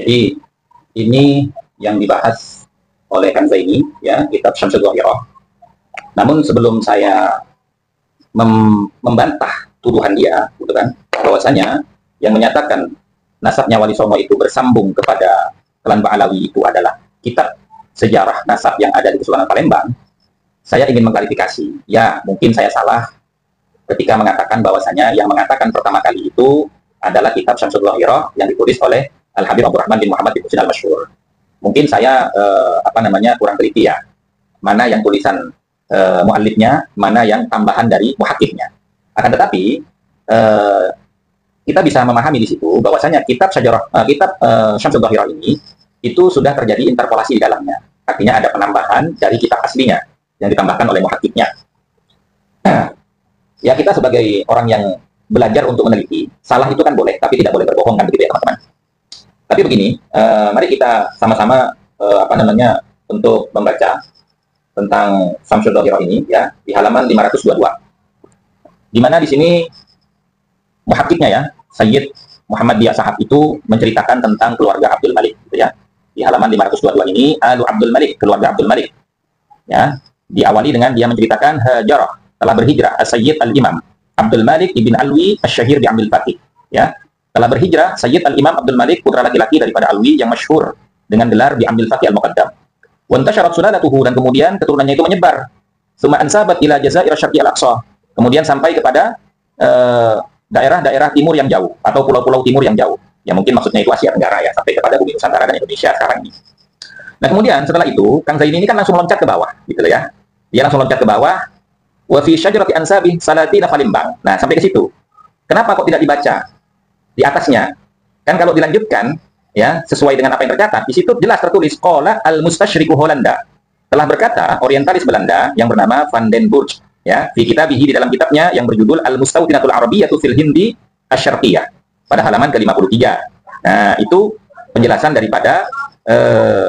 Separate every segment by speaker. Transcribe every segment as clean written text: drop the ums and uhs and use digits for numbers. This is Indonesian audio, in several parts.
Speaker 1: Jadi ini yang dibahas oleh Kang Zaini, ya, kitab Syamsul Dhahirah. Namun sebelum saya membantah tuduhan dia, gitu kan, bahwasanya yang menyatakan nasabnya Wali Songo itu bersambung kepada klan Ba'alawi itu adalah kitab sejarah nasab yang ada di Kesultanan Palembang, saya ingin mengklarifikasi. Ya, mungkin saya salah ketika mengatakan bahwasanya yang mengatakan pertama kali itu adalah kitab Syamsul Dhahirah yang ditulis oleh Al-Habib Abdurrahman bin Muhammad bin Husain Al-Masyhur. Mungkin saya kurang teliti ya, mana yang tulisan muallifnya, mana yang tambahan dari muhakiknya. Akan tetapi kita bisa memahami di situ bahwasanya kitab Syamsul Dhahirah ini itu sudah terjadi interpolasi di dalamnya. Artinya ada penambahan dari kitab aslinya yang ditambahkan oleh muhakiknya. Ya, kita sebagai orang yang belajar untuk meneliti, salah itu kan boleh, tapi tidak boleh berbohong, kan begitu ya teman-teman. Tapi begini, mari kita sama-sama untuk membaca tentang Syamsul Dhahirah ini, ya, di halaman 522. Di mana di sini muhakiknya, ya, Sayyid Muhammad Dia Sahab itu menceritakan tentang keluarga Abdul Malik, gitu ya. Di halaman 522 ini, Alu Abdul Malik, keluarga Abdul Malik. Ya, diawali dengan dia menceritakan hajarah, telah berhijrah Sayyid Al-Imam Abdul Malik ibn Alwi Asy-Syahir bi Amil Fatih. Ya, telah berhijrah Sayyid Al-Imam Abdul Malik, putra laki-laki daripada Alwi yang masyhur dengan gelar bi Amil Fatih Al-Muqaddam. Wa intasharat sulalatuhu, dan kemudian keturunannya itu menyebar. Summa ansabat ila Jazair Syarqi Al-Aqsa. Kemudian sampai kepada daerah-daerah timur yang jauh atau pulau-pulau timur yang jauh. Ya, mungkin maksudnya itu Asia Tenggara, ya, sampai kepada bumi Nusantara dan Indonesia sekarang ini. Nah, kemudian setelah itu Kang Zaini ini kan langsung loncat ke bawah, gitu ya. Dia langsung loncat ke bawah. Wa fi syajarati ansabi salatina Palembang. Nah, sampai ke situ. Kenapa kok tidak dibaca di atasnya? Kan kalau dilanjutkan, ya, sesuai dengan apa yang tercatat, di situ jelas tertulis qala al-mustasyriqu Holanda. Telah berkata orientalis Belanda yang bernama Van den Burg, ya, di kitabih, di dalam kitabnya yang berjudul Al-Mustawtinatul Arabiyyatu fil Hindi Asy-Syarqiyyah pada halaman ke-53. Nah, itu penjelasan daripada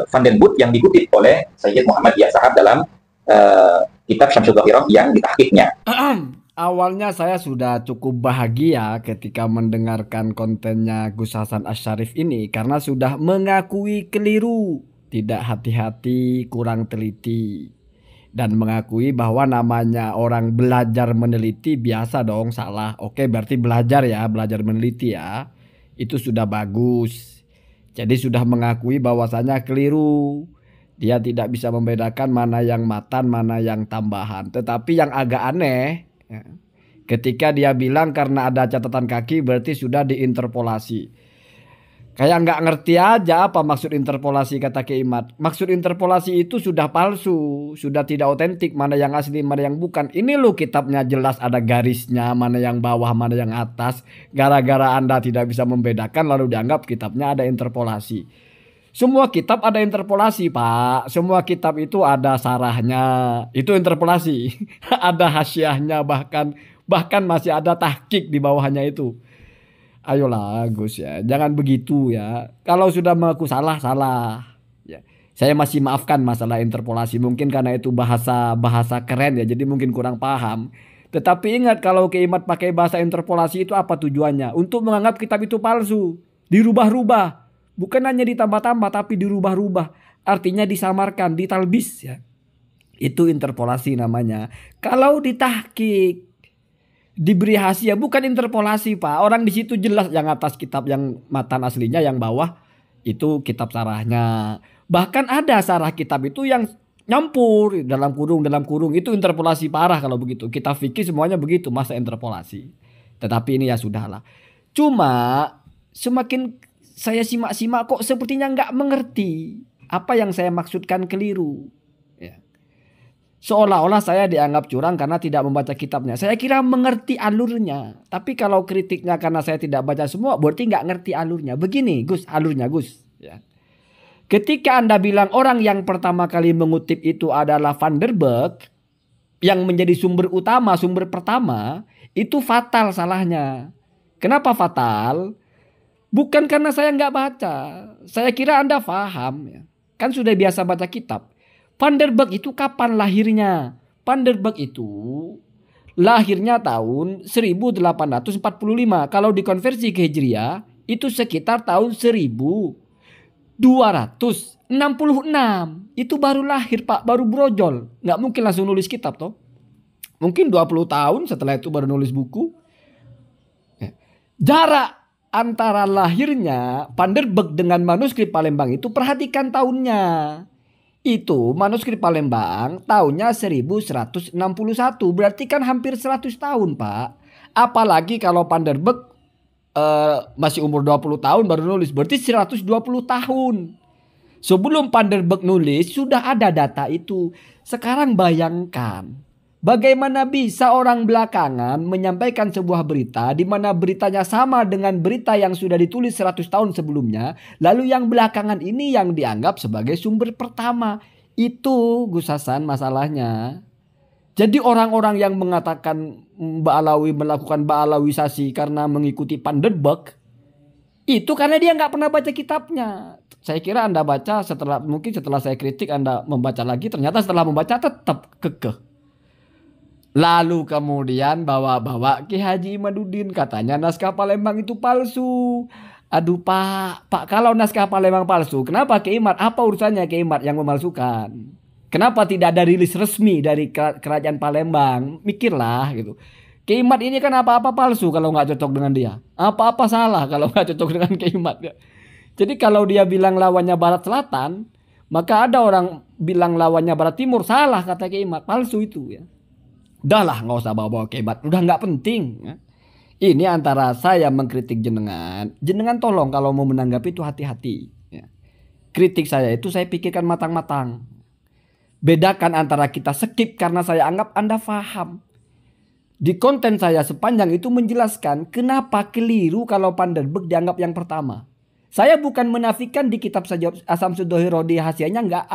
Speaker 1: Van den Burg yang dikutip oleh Sayyid Muhammad Dia Sahab dalam kitab Syamsul Dhahirah yang ditahqiqnya.
Speaker 2: Awalnya saya sudah cukup bahagia ketika mendengarkan kontennya Gus Hasan Asy-Syarif ini karena sudah mengakui keliru, tidak hati-hati, kurang teliti, dan mengakui bahwa namanya orang belajar meneliti biasa dong salah. Oke, berarti belajar ya, belajar meneliti ya. Itu sudah bagus. Jadi sudah mengakui bahwasanya keliru. Dia tidak bisa membedakan mana yang matan, mana yang tambahan. Tetapi yang agak aneh, ya, ketika dia bilang karena ada catatan kaki berarti sudah diinterpolasi. Kayak nggak ngerti aja apa maksud interpolasi, kata Ki Imad. Maksud interpolasi itu sudah palsu, sudah tidak otentik, mana yang asli, mana yang bukan. Ini loh kitabnya jelas ada garisnya, mana yang bawah, mana yang atas. Gara-gara Anda tidak bisa membedakan lalu dianggap kitabnya ada interpolasi. Semua kitab ada interpolasi, Pak. Semua kitab itu ada sarahnya. Itu interpolasi. Ada hasyiahnya, bahkan masih ada tahqiq di bawahnya itu. Ayolah Gus ya, jangan begitu ya. Kalau sudah mengaku salah, salah. Ya. Saya masih maafkan masalah interpolasi. Mungkin karena itu bahasa keren ya, jadi mungkin kurang paham. Tetapi ingat kalau Ki Imad pakai bahasa interpolasi itu apa tujuannya? Untuk menganggap kitab itu palsu, dirubah-rubah. Bukan hanya ditambah-tambah tapi dirubah-rubah. Artinya disamarkan, ditalbis ya. Itu interpolasi namanya. Kalau ditahqiq, diberi hasiah, bukan interpolasi, Pak. Orang di situ jelas yang atas kitab yang matan aslinya, yang bawah itu kitab sarahnya. Bahkan ada sarah kitab itu yang nyampur dalam kurung itu interpolasi parah kalau begitu. Kitab fikih semuanya begitu, masa interpolasi. Tetapi ini ya sudahlah. Cuma semakin saya simak-simak kok sepertinya nggak mengerti apa yang saya maksudkan keliru. Ya. Seolah-olah saya dianggap curang karena tidak membaca kitabnya. Saya kira mengerti alurnya. Tapi kalau kritiknya karena saya tidak baca semua, berarti nggak ngerti alurnya. Begini Gus, alurnya Gus. Ya. Ketika Anda bilang orang yang pertama kali mengutip itu adalah Van der Burg, yang menjadi sumber utama, sumber pertama, itu fatal salahnya. Kenapa fatal? Bukan karena saya nggak baca. Saya kira Anda paham. Ya. Kan sudah biasa baca kitab. Van der Burg itu kapan lahirnya? Van der Burg itu lahirnya tahun 1845. Kalau dikonversi ke Hijriah itu sekitar tahun 1000. 266. Itu baru lahir Pak, baru brojol. Nggak mungkin langsung nulis kitab toh. Mungkin 20 tahun setelah itu baru nulis buku. Jarak antara lahirnya Van der Burgt dengan manuskrip Palembang itu perhatikan tahunnya. Itu manuskrip Palembang tahunnya 1161. Berarti kan hampir 100 tahun Pak. Apalagi kalau Van der Burgt masih umur 20 tahun baru nulis. Berarti 120 tahun. Sebelum Van der Burgt nulis sudah ada data itu. Sekarang bayangkan. Bagaimana bisa orang belakangan menyampaikan sebuah berita di mana beritanya sama dengan berita yang sudah ditulis 100 tahun sebelumnya. Lalu yang belakangan ini yang dianggap sebagai sumber pertama. Itu Gus Hasan masalahnya. Jadi orang-orang yang mengatakan Mbak Alawi melakukan Ba'alawisasi karena mengikuti Van der Burgt. Itu karena dia nggak pernah baca kitabnya. Saya kira Anda baca mungkin setelah saya kritik Anda membaca lagi. Ternyata setelah membaca tetap kekeh. Lalu kemudian bawa-bawa Ki Haji Imaduddin katanya naskah Palembang itu palsu. Aduh Pak kalau naskah Palembang palsu, kenapa Ki Imad? Apa urusannya Ki Imad yang memalsukan? Kenapa tidak ada rilis resmi dari kerajaan Palembang? Mikirlah gitu. Ki Imad ini kan apa-apa palsu kalau nggak cocok dengan dia. Apa-apa salah kalau nggak cocok dengan Ki Imad. Jadi kalau dia bilang lawannya Barat Selatan, maka ada orang bilang lawannya Barat Timur, salah kata Ki Imad, palsu itu ya. Udah lah nggak usah bawa-bawa kebat, udah nggak penting ya. Ini antara saya mengkritik jenengan tolong kalau mau menanggapi itu hati-hati ya. Kritik saya itu saya pikirkan matang-matang. Bedakan antara kita skip karena saya anggap Anda paham. Di konten saya sepanjang itu menjelaskan kenapa keliru kalau Van der Burgt dianggap yang pertama. Saya bukan menafikan di kitab Asamsud Dohirodi Hasianya nggak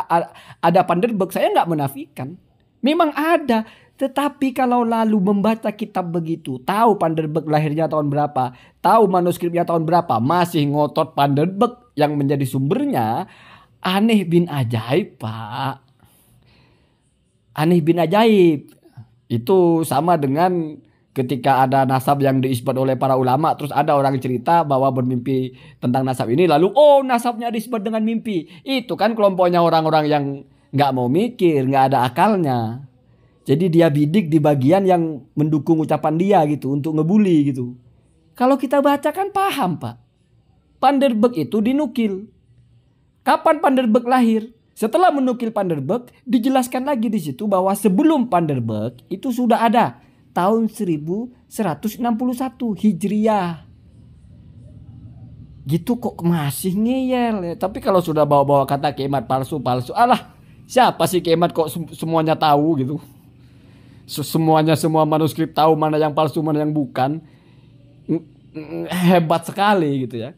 Speaker 2: ada Van der Burgt, saya nggak menafikan. Memang ada. Tetapi kalau lalu membaca kitab begitu, tahu Van der Burgt lahirnya tahun berapa, tahu manuskripnya tahun berapa, masih ngotot Van der Burgt yang menjadi sumbernya, aneh bin ajaib Pak. Aneh bin ajaib. Itu sama dengan ketika ada nasab yang diisbat oleh para ulama, terus ada orang cerita bahwa bermimpi tentang nasab ini, lalu nasabnya diisbat dengan mimpi. Itu kan kelompoknya orang-orang yang nggak mau mikir, nggak ada akalnya. Jadi dia bidik di bagian yang mendukung ucapan dia gitu untuk ngebully gitu. Kalau kita baca kan paham Pak. Van der Burgt itu dinukil. Kapan Van der Burgt lahir? Setelah menukil Van der Burgt dijelaskan lagi di situ bahwa sebelum Van der Burgt itu sudah ada tahun 1161 Hijriah. Gitu kok masih ngeyel ya. Tapi kalau sudah bawa-bawa kata kemat palsu, alah siapa sih kemat kok semuanya tahu gitu. Semua manuskrip tahu mana yang palsu mana yang bukan. Hebat sekali gitu ya.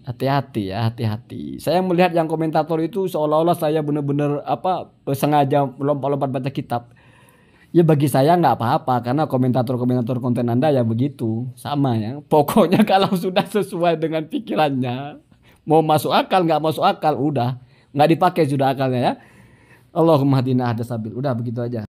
Speaker 2: Hati-hati ya, hati-hati. Saya melihat yang komentator itu seolah-olah saya benar-benar sengaja lompat-lompat baca kitab. Ya bagi saya nggak apa-apa karena komentator-komentator konten Anda ya begitu, sama ya. Pokoknya kalau sudah sesuai dengan pikirannya, mau masuk akal nggak masuk akal udah nggak dipakai sudah akalnya ya. Allahumma hadina hada sabil. Udah begitu aja.